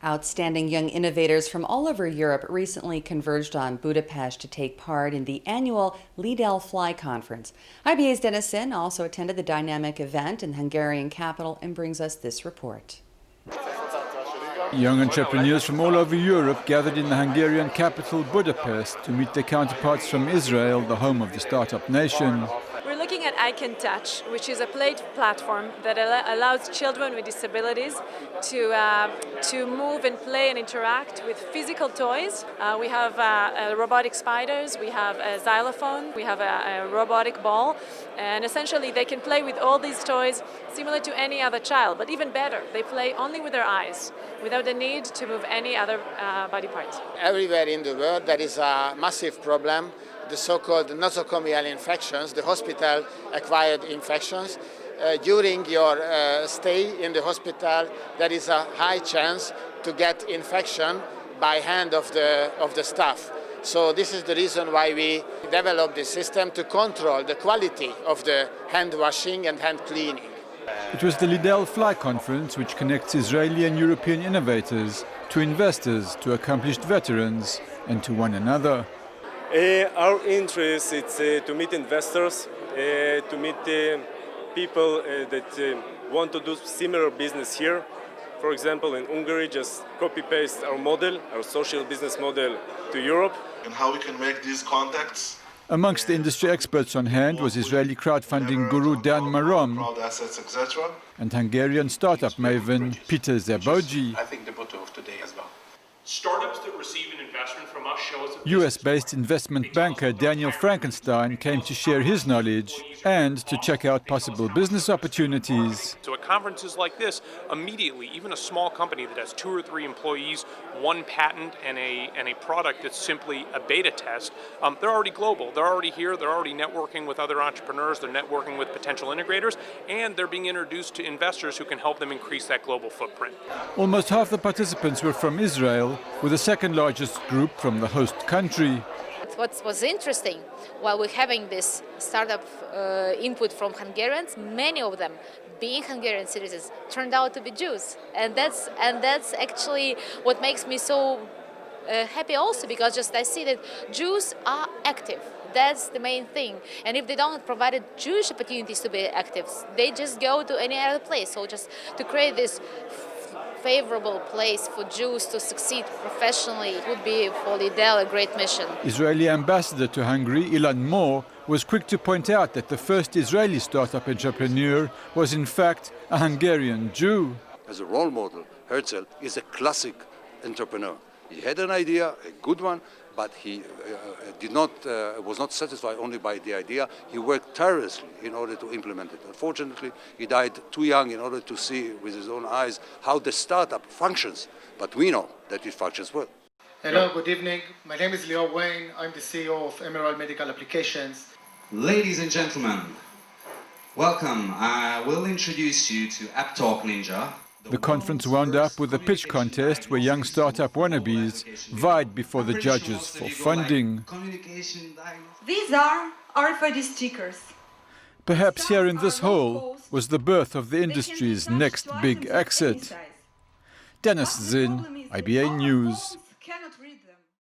Outstanding young innovators from all over Europe recently converged on Budapest to take part in the annual Leadel Fly Conference. IBA's Dennis Sin also attended the dynamic event in the Hungarian capital and brings us this report. Young entrepreneurs from all over Europe gathered in the Hungarian capital Budapest to meet their counterparts from Israel, the home of the startup nation. We're looking at I Can Touch, which is a platform that allows children with disabilities to move and play and interact with physical toys. We have robotic spiders, we have a xylophone, we have a robotic ball, and essentially they can play with all these toys similar to any other child, but even better, they play only with their eyes, without the need to move any other body parts. Everywhere in the world there is a massive problem, the so-called nosocomial infections, the hospital-acquired infections. During your stay in the hospital, there is a high chance to get infection by hand of the staff. So this is the reason why we developed this system to control the quality of the hand washing and hand cleaning. It was the Leadel Fly Conference which connects Israeli and European innovators to investors, to accomplished veterans, and to one another. Our interest is to meet investors, to meet people that want to do similar business here. For example, in Hungary, just copy-paste our model, our social business model to Europe. And how we can make these contacts. Amongst the industry experts on hand was Israeli crowdfunding guru Dan Marom and Hungarian startup maven Peter Zaboji. I think the motto of today as well. Startups that receive an investment from us shows that US-based investment banker Daniel Frankenstein came to share his knowledge and to check out possible business opportunities. So at conferences like this, immediately, even a small company that has 2 or 3 employees, 1 patent, and a product that's simply a beta test, they're already global. They're already here. They're already networking with other entrepreneurs. They're networking with potential integrators, and they're being introduced to investors who can help them increase that global footprint. Almost half the participants were from Israel, with the second largest group from the host country. What was interesting, while we're having this startup input from Hungarians, many of them, being Hungarian citizens, turned out to be Jews, and that's actually what makes me so happy also, because just I see that Jews are active. That's the main thing, and if they don't provide Jewish opportunities to be active, they just go to any other place. So just to create this favorable place for Jews to succeed professionally, it would be for Leadel a great mission. Israeli ambassador to Hungary, Ilan Mor, was quick to point out that the first Israeli startup entrepreneur was in fact a Hungarian Jew. As a role model, Herzl is a classic entrepreneur. He had an idea, a good one, but he was not satisfied only by the idea. He worked tirelessly in order to implement it. Unfortunately, he died too young in order to see with his own eyes how the startup functions. But we know that it functions well. Hello, good evening. My name is Leo Wayne. I'm the CEO of Emerald Medical Applications. Ladies and gentlemen, welcome. I will introduce you to App Talk Ninja. The conference wound up with a pitch contest where young startup wannabes vied before the judges for funding. These are RFID stickers. Perhaps here in this hall was the birth of the industry's next big exit. Dennis Zinn, IBA News.